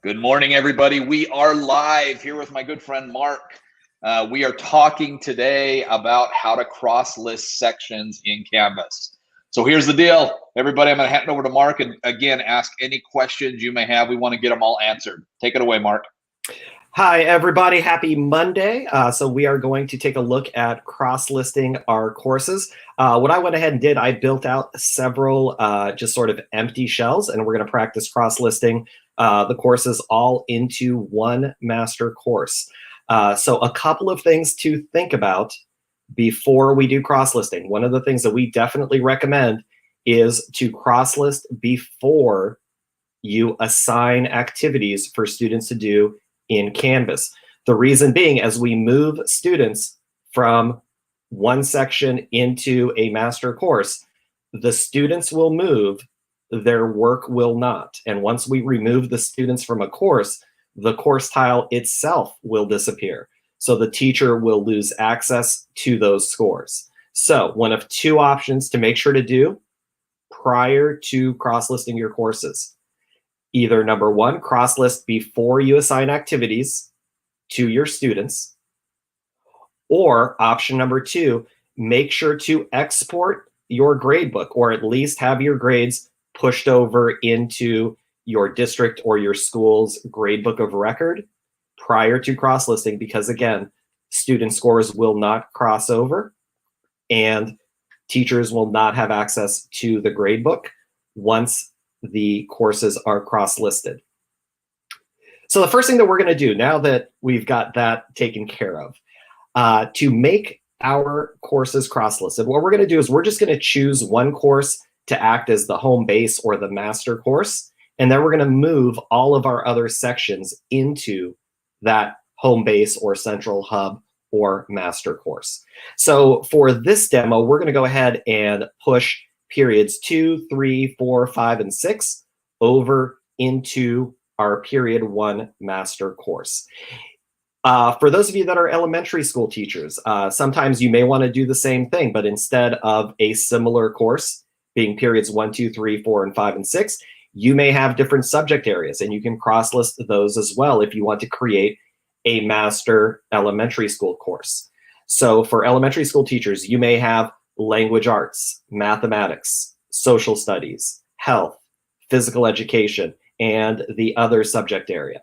Good morning, everybody. We are live here with my good friend Mark. We are talking today about how to cross-list sections in Canvas. So here's the deal. Everybody, I'm going to hand it over to Mark and again, ask any questions you may have. We want to get them all answered. Take it away, Mark. Hi, everybody. Happy Monday. So we are going to take a look at cross-listing our courses. What I went ahead and did, I built out several just sort of empty shells, and we're going to practice cross-listing the courses all into one master course. So a couple of things to think about before we do cross-listing. One of the things that we definitely recommend is to cross-list before you assign activities for students to do in Canvas. The reason being, as we move students from one section into a master course, the students will move, their work will not. And once we remove the students from a course, the course tile itself will disappear. So the teacher will lose access to those scores. So one of two options to make sure to do prior to cross-listing your courses. Either number one, cross-list before you assign activities to your students, or option number two, make sure to export your gradebook, or at least have your grades pushed over into your district or your school's gradebook of record prior to cross-listing, because again, student scores will not cross over and teachers will not have access to the gradebook once the courses are cross-listed. So the first thing that we're going to do, now that we've got that taken care of, to make our courses cross-listed, what we're going to do is we're just going to choose one course to act as the home base or the master course, and then we're going to move all of our other sections into that home base or central hub or master course. So for this demo, we're going to go ahead and push periods 2, 3, 4, 5, and 6 over into our period 1 master course. For those of you that are elementary school teachers, sometimes you may want to do the same thing, but instead of a similar course being periods 1, 2, 3, 4, and 5, and 6, you may have different subject areas, and you can cross-list those as well if you want to create a master elementary school course. So for elementary school teachers, you may have language arts, mathematics, social studies, health, physical education, and the other subject area.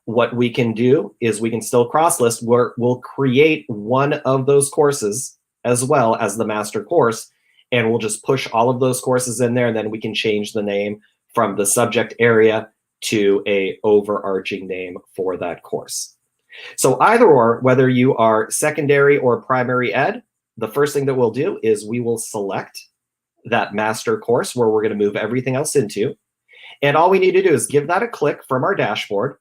What we can do is we can still cross-list where we'll create one of those courses as well as the master course, and we'll just push all of those courses in there, and then we can change the name from the subject area to a overarching name for that course. So either or, whether you are secondary or primary ed, the first thing that we'll do is we will select that master course where we're going to move everything else into. And all we need to do is give that a click from our dashboard.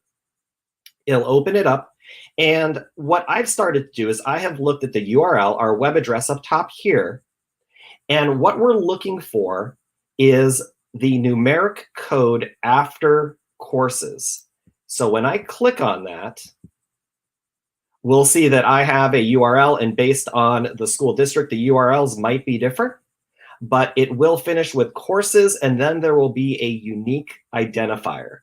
It'll open it up. And what I've started to do is I have looked at the URL, our web address up top here. And what we're looking for is the numeric code after courses. So when I click on that, we'll see that I have a URL, and based on the school district, the URLs might be different, but it will finish with courses, and then there will be a unique identifier.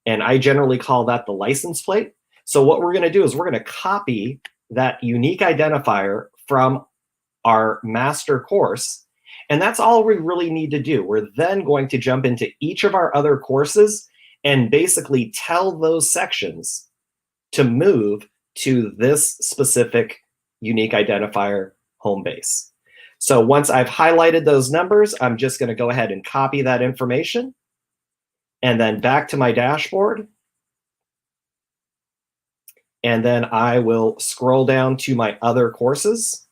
And I generally call that the license plate. So what we're going to do is we're going to copy that unique identifier from our master course, and that's all we really need to do. We're then going to jump into each of our other courses and basically tell those sections to move to this specific unique identifier home base. So once I've highlighted those numbers, I'm just going to go ahead and copy that information and then back to my dashboard. And then I will scroll down to my other courses.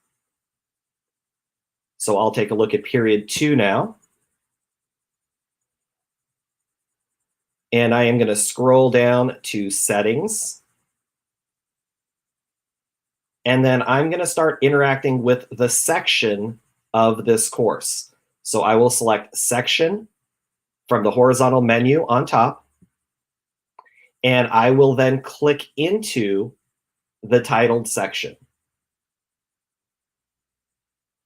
So I'll take a look at period 2 now. And I am going to scroll down to settings. And then I'm going to start interacting with the section of this course. So I will select section from the horizontal menu on top. And I will then click into the titled section.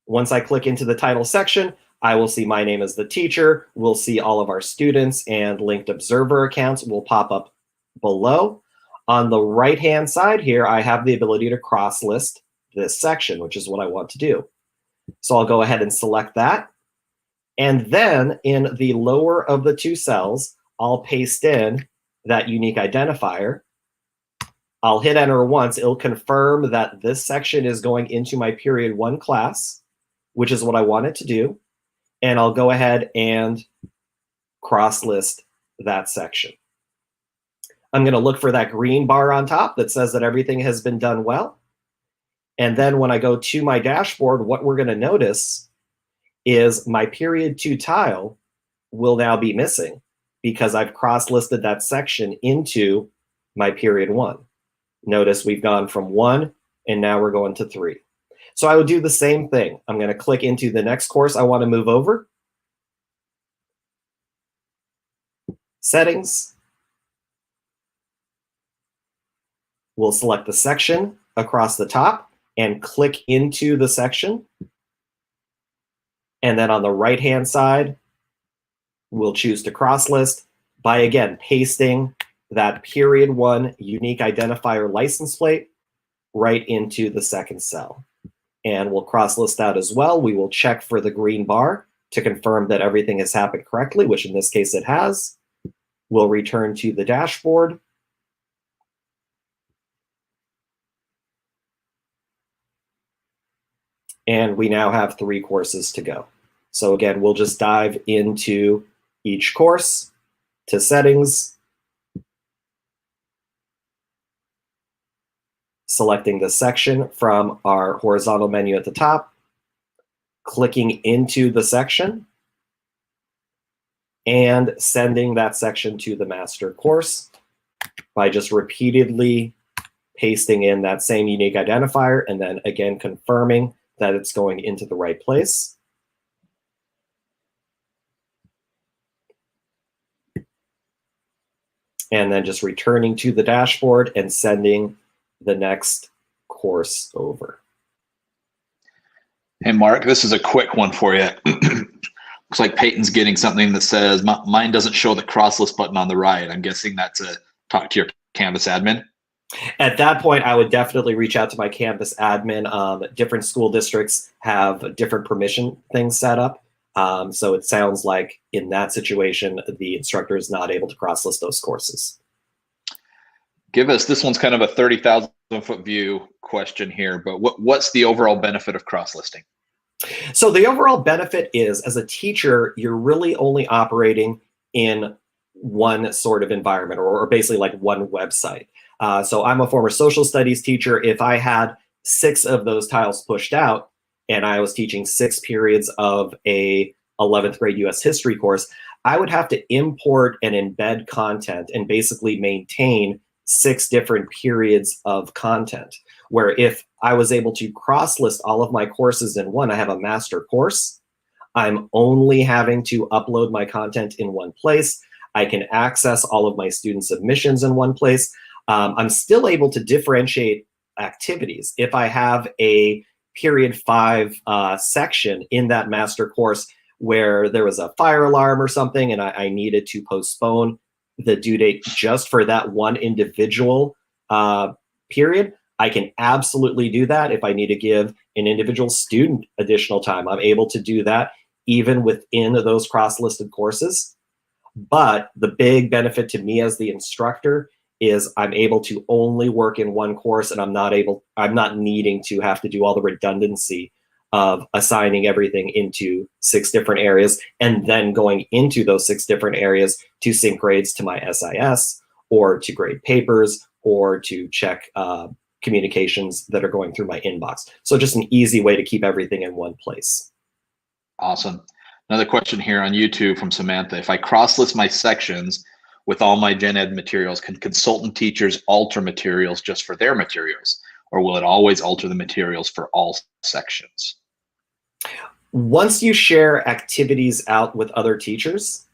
Once I click into the title section, I will see my name as the teacher. We'll see all of our students, and linked observer accounts will pop up below. On the right-hand side here, I have the ability to cross-list this section, which is what I want to do. So I'll go ahead and select that. And then in the lower of the two cells, I'll paste in that unique identifier. I'll hit enter once. It'll confirm that this section is going into my period 1 class, which is what I want it to do. And I'll go ahead and cross-list that section. I'm going to look for that green bar on top that says that everything has been done well. And then when I go to my dashboard, what we're going to notice is my period 2 tile will now be missing because I've cross-listed that section into my period 1. Notice we've gone from 1 and now we're going to 3. So I would do the same thing. I'm going to click into the next course I want to move over. Settings. We'll select the section across the top and click into the section. And then on the right-hand side, we'll choose to cross-list by, again, pasting that period 1 unique identifier license plate right into the second cell. And we'll cross-list out as well. We will check for the green bar to confirm that everything has happened correctly, which in this case it has. We'll return to the dashboard. And we now have 3 courses to go. So again, we'll just dive into each course, to settings, selecting the section from our horizontal menu at the top, clicking into the section, and sending that section to the master course by just repeatedly pasting in that same unique identifier and then again confirming that it's going into the right place. And then just returning to the dashboard and sending the next course over. Hey, Mark, this is a quick one for you. Looks like Peyton's getting something that says, mine doesn't show the cross list button on the right. I'm guessing that's a talk to your Canvas admin. At that point, I would definitely reach out to my Canvas admin. Different school districts have different permission things set up. So it sounds like in that situation, the instructor is not able to cross-list those courses. Give us, this one's kind of a 30,000-foot view question here, but what's the overall benefit of cross-listing? So the overall benefit is, as a teacher, you're really only operating in one sort of environment, or basically like one website. So I'm a former social studies teacher. If I had 6 of those tiles pushed out and I was teaching 6 periods of a 11th grade US history course, I would have to import and embed content and basically maintain 6 different periods of content. Where if I was able to cross-list all of my courses in one, I have a master course, I'm only having to upload my content in one place. I can access all of my student submissions in one place. I'm still able to differentiate activities. If I have a period 5 section in that master course where there was a fire alarm or something and I needed to postpone the due date just for that one individual period, I can absolutely do that. If I need to give an individual student additional time, I'm able to do that even within those cross-listed courses. But the big benefit to me as the instructor is I'm able to only work in one course, and I'm not needing to have to do all the redundancy of assigning everything into 6 different areas and then going into those 6 different areas to sync grades to my SIS or to grade papers or to check communications that are going through my inbox. So just an easy way to keep everything in one place. Awesome. Another question here on YouTube from Samantha. If I cross-list my sections with all my gen ed materials, can consultant teachers alter materials just for their materials, or will it always alter the materials for all sections? Once you share activities out with other teachers,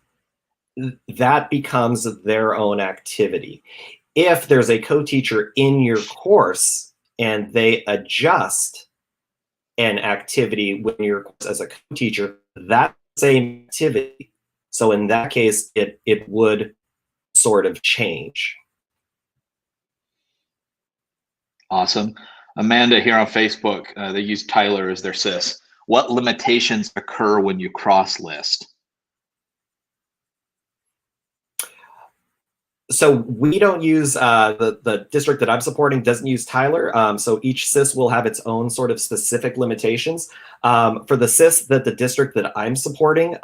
that becomes their own activity. If there's a co-teacher in your course and they adjust an activity when you're as a co-teacher, that same activity. So in that case, it would sort of change. Awesome. Amanda here on Facebook, they use Tyler as their sis. What limitations occur when you cross list? So we don't use, the district that I'm supporting doesn't use Tyler. So each SIS will have its own sort of specific limitations. For the SIS that the district that I'm supporting,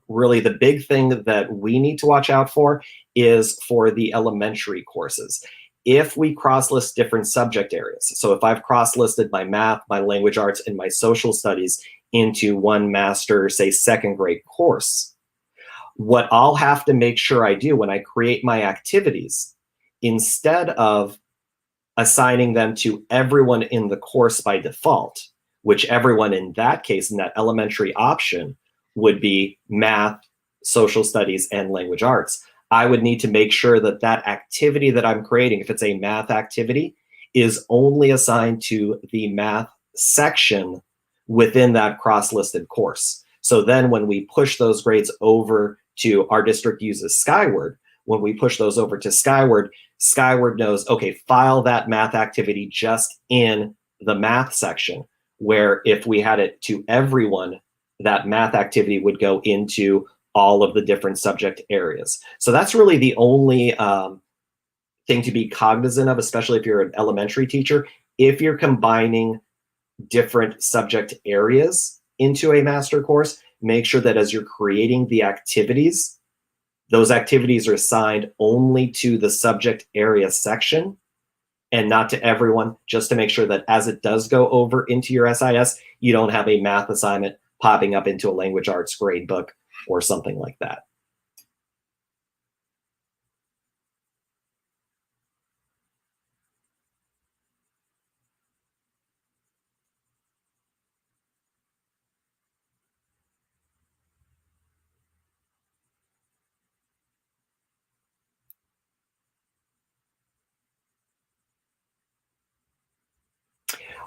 really the big thing that we need to watch out for is for the elementary courses. If we cross-list different subject areas, so if I've cross-listed my math, my language arts, and my social studies into one master, say, second grade course, what I'll have to make sure I do when I create my activities, instead of assigning them to everyone in the course by default, which everyone in that case, in that elementary option, would be math, social studies, and language arts, I would need to make sure that that activity that I'm creating, if it's a math activity, is only assigned to the math section within that cross-listed course. So then when we push those grades over to, our district uses Skyward, when we push those over to Skyward, Skyward knows, okay, file that math activity just in the math section, where if we had it to everyone, that math activity would go into all of the different subject areas. So that's really the only thing to be cognizant of, especially if you're an elementary teacher. If you're combining different subject areas into a master course, make sure that as you're creating the activities, those activities are assigned only to the subject area section and not to everyone, just to make sure that as it does go over into your SIS, you don't have a math assignment popping up into a language arts grade book or something like that.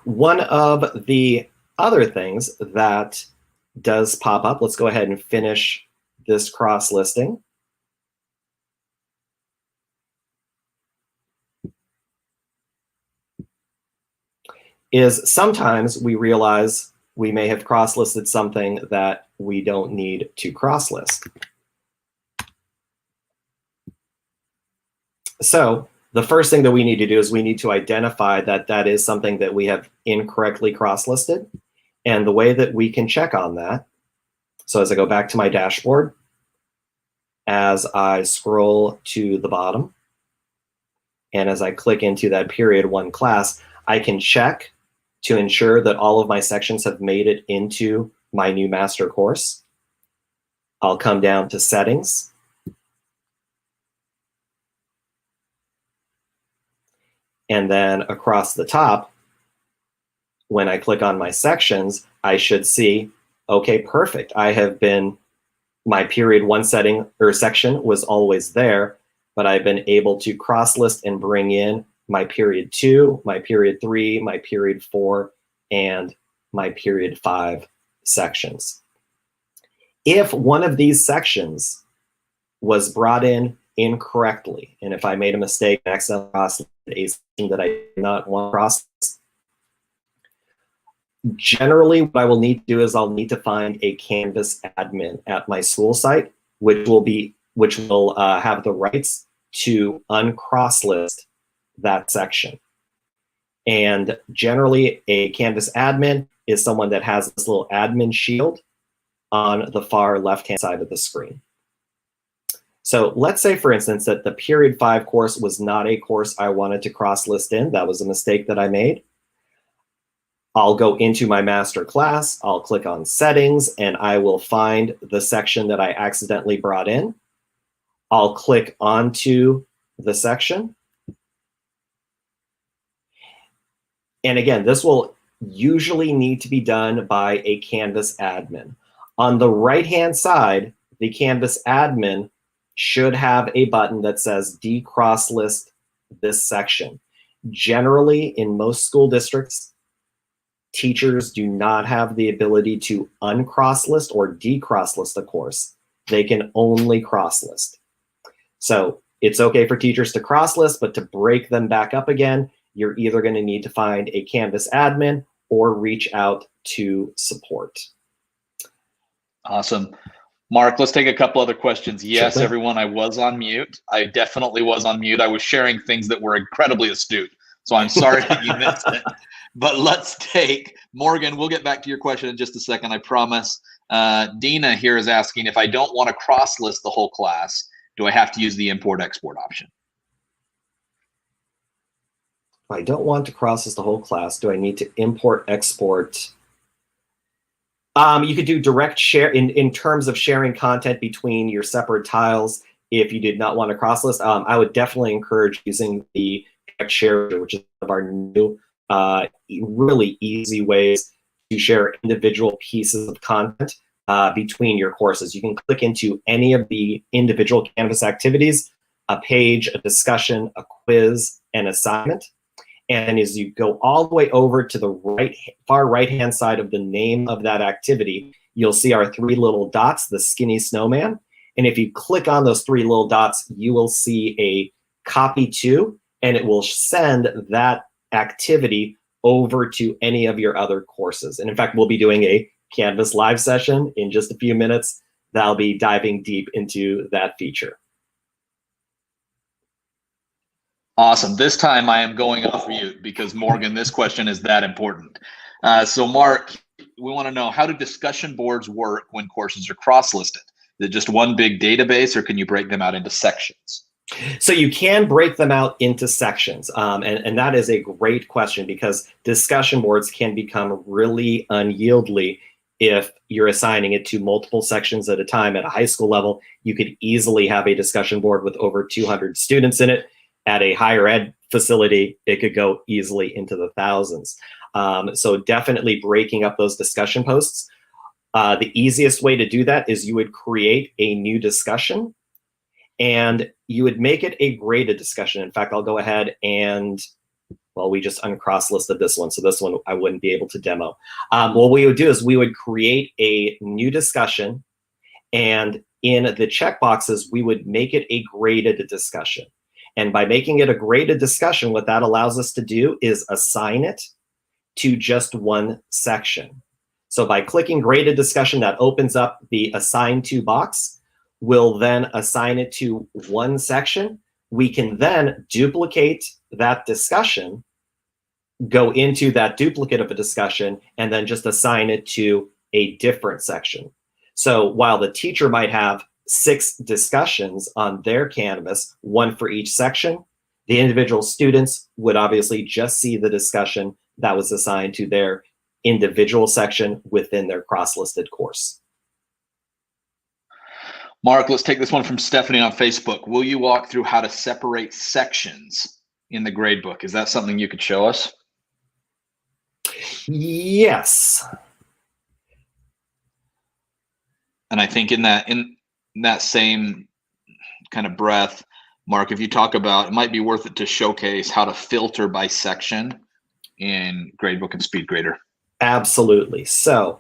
One of the other things that does pop up, let's go ahead and finish this cross listing, is sometimes we realize we may have cross-listed something that we don't need to cross-list. So the first thing that we need to do is we need to identify that that is something that we have incorrectly cross-listed. And the way that we can check on that, so as I go back to my dashboard, as I scroll to the bottom, and as I click into that period 1 class, I can check to ensure that all of my sections have made it into my new master course. I'll come down to settings. And then across the top, when I click on my sections, I should see, okay, perfect. I have been, my period 1 setting or section was always there, but I've been able to cross list and bring in my period 2, my period 3, my period 4, and my period 5 sections. If one of these sections was brought in incorrectly, and if I made a mistake and accidentally crossed a section that I did not want to cross, generally what I will need to do is I'll need to find a Canvas admin at my school site, which will have the rights to uncross list that section. And generally a Canvas admin is someone that has this little admin shield on the far left-hand side of the screen. So let's say, for instance, that the period 5 course was not a course I wanted to cross list in. That was a mistake that I made. I'll go into my master class, I'll click on settings, and I will find the section that I accidentally brought in. I'll click onto the section. And again, this will usually need to be done by a Canvas admin. On the right-hand side, the Canvas admin should have a button that says decross list this section. Generally, in most school districts, teachers do not have the ability to uncross list or decross list a course. They can only cross list. So it's okay for teachers to cross list, but to break them back up again, you're either going to need to find a Canvas admin or reach out to support. Awesome. Mark, let's take a couple other questions. Yes, Sure. everyone, I was on mute. I definitely was on mute. I was sharing things that were incredibly astute. So I'm sorry that you missed it. But let's take, Morgan, we'll get back to your question in just a second, I promise. Dina here is asking, if I don't want to cross-list the whole class, do I have to use the import-export option? If I don't want to cross-list the whole class, do I need to import-export? You could do direct share in terms of sharing content between your separate tiles. If you did not want to cross-list, I would definitely encourage using the direct share, which is one of our new really easy ways to share individual pieces of content between your courses. You can click into any of the individual Canvas activities, a page, a discussion, a quiz, an assignment. And as you go all the way over to the far right-hand side of the name of that activity, you'll see our 3 little dots, the skinny snowman. And if you click on those 3 little dots, you will see a copy to, and it will send that activity over to any of your other courses. And in fact, we'll be doing a Canvas live session in just a few minutes that'll be diving deep into that feature. Awesome. This time I am going off mute because, Morgan, this question is that important. So Mark, we want to know, how do discussion boards work when courses are cross-listed? Is it just one big database, or can you break them out into sections? So you can break them out into sections, and that is a great question, because discussion boards can become really unyieldy if you're assigning it to multiple sections at a time. At a high school level, you could easily have a discussion board with over 200 students in it. At a higher ed facility, it could go easily into the thousands. So definitely breaking up those discussion posts. The easiest way to do that is you would create a new discussion, and you would make it a graded discussion. In fact, I'll go ahead and, well, we just uncross-listed this one, so this one I wouldn't be able to demo. What we would do is we would create a new discussion, and in the checkboxes, we would make it a graded discussion. And by making it a graded discussion, what that allows us to do is assign it to just one section. So by clicking graded discussion, that opens up the assign to box. We'll then assign it to one section. We can then duplicate that discussion, go into that duplicate of a discussion, and then just assign it to a different section. So while the teacher might have 6 discussions on their Canvas, 1 for each section, the individual students would obviously just see the discussion that was assigned to their individual section within their cross-listed course. Mark, let's take this one from Stephanie on Facebook. Will you walk through how to separate sections in the gradebook? Is that something you could show us? Yes. And I think in that same kind of breath, Mark, if you talk about, it might be worth it to showcase how to filter by section in Gradebook and SpeedGrader. Absolutely. So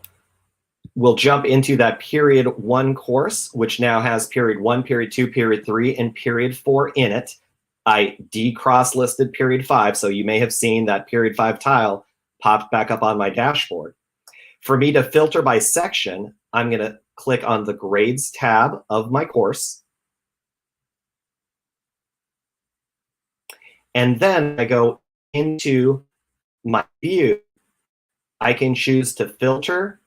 we'll jump into that period 1 course, which now has period 1, period 2, period 3, and period 4 in it. I decross-listed period 5, so you may have seen that period 5 tile popped back up on my dashboard. For me to filter by section, I'm going to click on the Grades tab of my course. And then I go into my view. I can choose to filter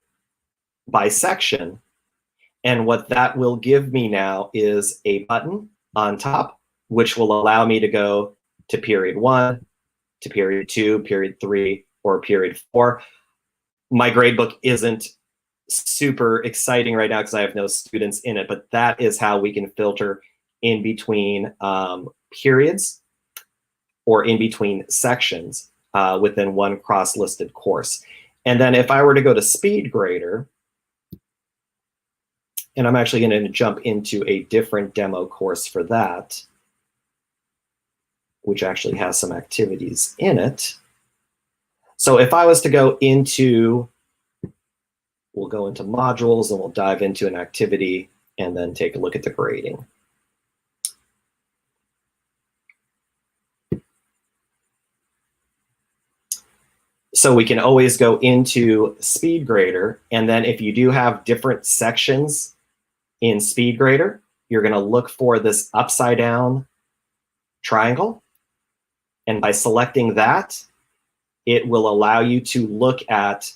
by section. And what that will give me now is a button on top, which will allow me to go to period 1, to period 2, period 3, or period 4. My gradebook isn't super exciting right now because I have no students in it, but that is how we can filter in between periods or in between sections within one cross-listed course. And then if I were to go to SpeedGrader, and I'm actually going to jump into a different demo course for that, which actually has some activities in it. So if I was to go into, we'll go into modules and we'll dive into an activity and then take a look at the grading. So we can always go into SpeedGrader, and then if you do have different sections in SpeedGrader, you're going to look for this upside down triangle. And by selecting that, it will allow you to look at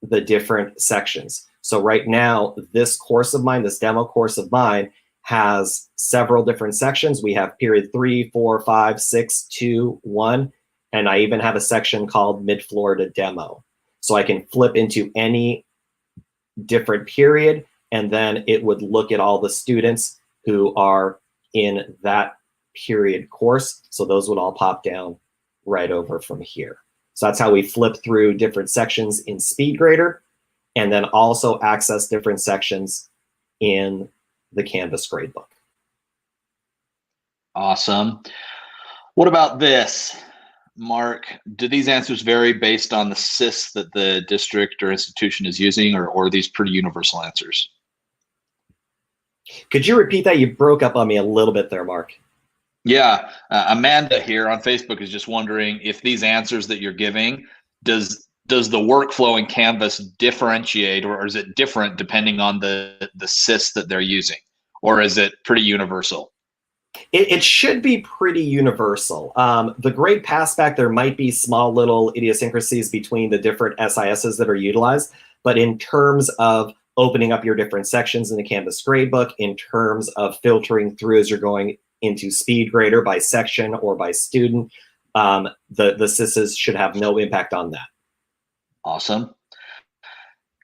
the different sections. So right now, this course of mine, this demo course of mine, has several different sections. We have period 3, 4, 5, 6, 2, 1, and I even have a section called Mid-Florida Demo. So I can flip into any different period, and then it would look at all the students who are in that period course. So those would all pop down right over from here. So that's how we flip through different sections in SpeedGrader, and then also access different sections in the Canvas gradebook. Awesome. What about this, Mark? Do these answers vary based on the SIS that the district or institution is using, or are these pretty universal answers? Could you repeat that? You broke up on me a little bit there, Mark. Yeah, Amanda here on Facebook is just wondering if these answers that you're giving, does the workflow in Canvas differentiate, or is it different depending on the SIS that they're using, or is it pretty universal? It should be pretty universal. The grade passback, there might be small little idiosyncrasies between the different SISs that are utilized, but in terms of opening up your different sections in the Canvas gradebook, in terms of filtering through as you're going into SpeedGrader by section or by student, the SISs should have no impact on that. Awesome.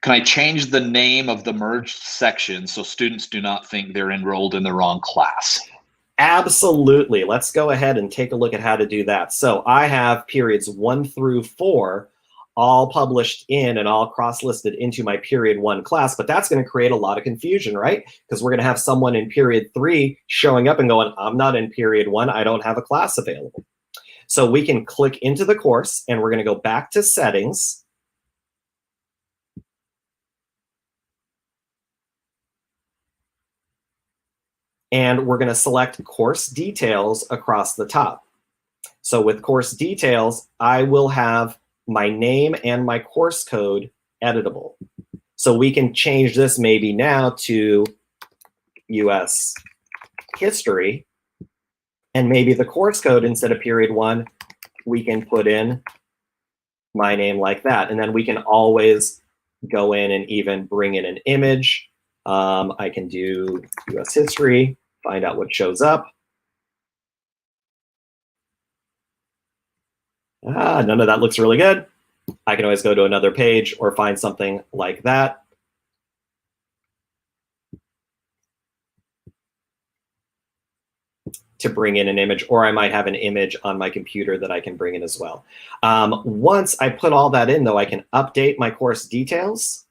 Can I change the name of the merged section so students do not think they're enrolled in the wrong class? Absolutely. Let's go ahead and take a look at how to do that. So I have periods 1 through 4 all published in and all cross-listed into my period 1 class, but that's going to create a lot of confusion, right? Because we're going to have someone in period 3 showing up and going, I'm not in period 1, I don't have a class available. So we can click into the course, and we're going to go back to settings. And we're going to select course details across the top. So with course details, I will have my name and my course code editable. So we can change this maybe now to US history, and maybe the course code, instead of period 1, we can put in my name like that. And then we can always go in and even bring in an image. I can do US history, find out what shows up. None of that looks really good. I can always go to another page or find something like that. To bring in an image, or I might have an image on my computer that I can bring in as well. Once I put all that in, though, I can update my course details.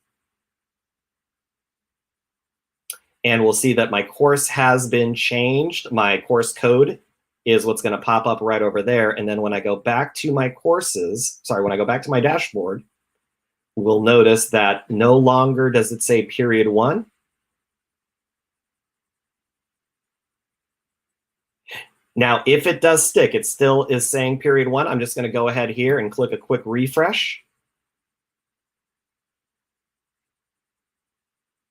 And we'll see that my course has been changed. My course code is what's going to pop up right over there. And then when I go back to my courses, when I go back to my dashboard, we'll notice that no longer does it say period 1. Now, if it does stick, it still is saying period 1. I'm just going to go ahead here and click a quick refresh.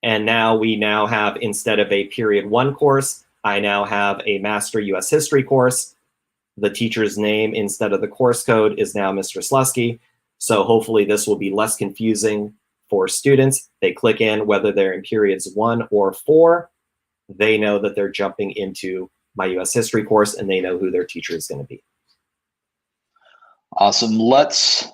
And now we now have, instead of a period 1 course, I now have a Master US History course. The teacher's name instead of the course code is now Mr. Slusky. So hopefully this will be less confusing for students. They click in, whether they're in periods 1 or 4, they know that they're jumping into my US History course, and they know who their teacher is going to be. Awesome. Let's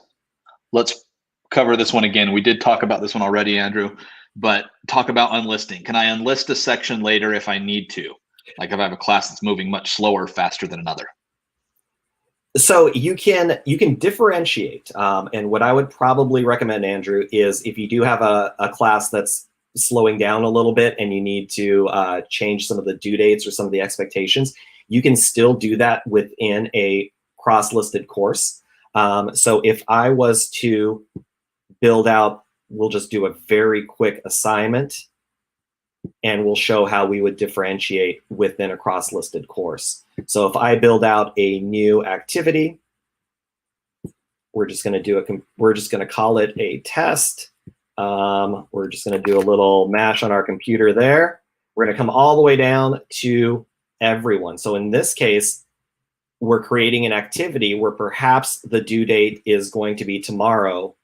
cover this one again. We did talk about this one already, Andrew, but talk about unlisting. Can I unlist a section later if I need to? Like if I have a class that's moving much slower, faster than another. So you can differentiate. And what I would probably recommend, Andrew, is if you do have a class that's slowing down a little bit and you need to change some of the due dates or some of the expectations, you can still do that within a cross-listed course. So if I was to build out, we'll just do a very quick assignment, and we'll show how we would differentiate within a cross-listed course. So if I build out a new activity, We're just going to call it a test. We're just going to do a little mash on our computer there. We're going to come all the way down to everyone. So in this case, we're creating an activity where perhaps the due date is going to be tomorrow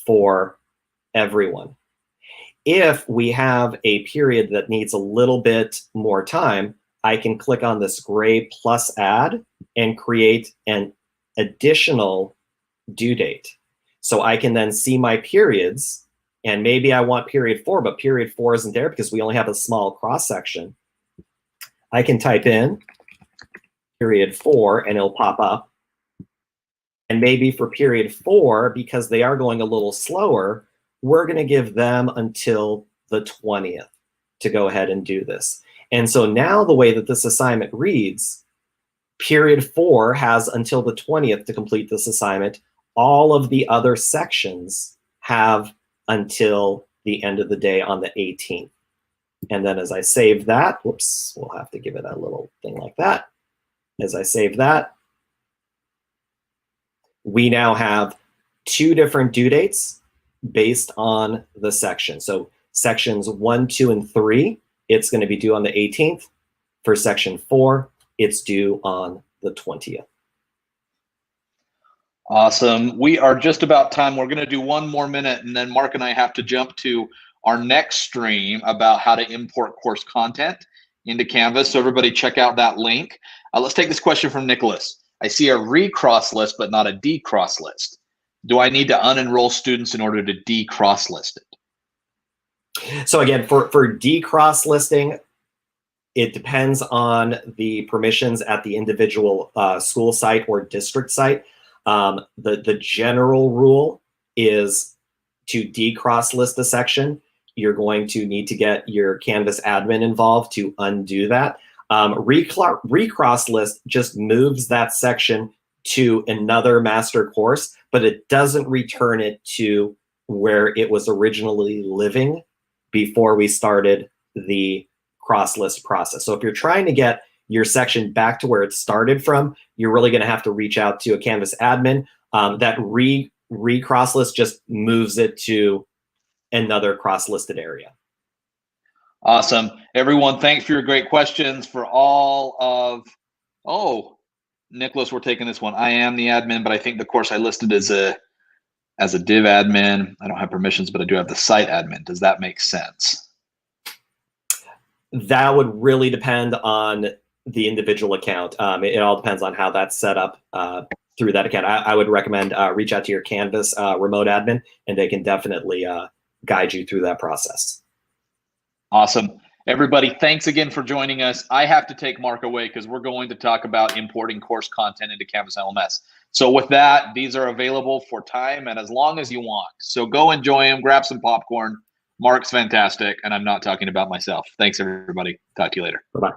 for everyone. If we have a period that needs a little bit more time, I can click on this gray plus add and create an additional due date. So I can then see my periods, and maybe I want period 4, but period 4 isn't there because we only have a small cross section. I can type in period 4 and it'll pop up. And maybe for period 4, because they are going a little slower, we're going to give them until the 20th to go ahead and do this. And so now the way that this assignment reads, period 4 has until the 20th to complete this assignment. All of the other sections have until the end of the day on the 18th. And then as I save that, whoops, we'll have to give it a little thing like that. As I save that, we now have 2 different due dates based on the section. So sections 1, 2, and 3, it's going to be due on the 18th. For section 4, it's due on the 20th. Awesome. We are just about time. We're going to do one more minute, and then Mark and I have to jump to our next stream about how to import course content into Canvas. So everybody check out that link. Let's take this question from Nicholas. I see a recross list, but not a decross list. Do I need to unenroll students in order to decross list it? So again, for decross listing, it depends on the permissions at the individual school site or district site. The general rule is to decross list a section, you're going to need to get your Canvas admin involved to undo that. Recross list just moves that section to another master course, but it doesn't return it to where it was originally living before we started the cross list process. So if you're trying to get your section back to where it started from, you're really going to have to reach out to a Canvas admin. That recross list just moves it to another cross-listed area. Awesome. Everyone, thanks for your great questions. For all of, Nicholas, we're taking this one. I am the admin, but I think the course I listed as a div admin. I don't have permissions, but I do have the site admin. Does that make sense? That would really depend on the individual account. It all depends on how that's set up through that account. I would recommend reach out to your Canvas remote admin, and they can definitely guide you through that process. Awesome. Everybody, thanks again for joining us. I have to take Mark away because we're going to talk about importing course content into Canvas LMS. So with that, these are available for time and as long as you want. So go enjoy them, grab some popcorn. Mark's fantastic, and I'm not talking about myself. Thanks, everybody. Talk to you later. Bye-bye.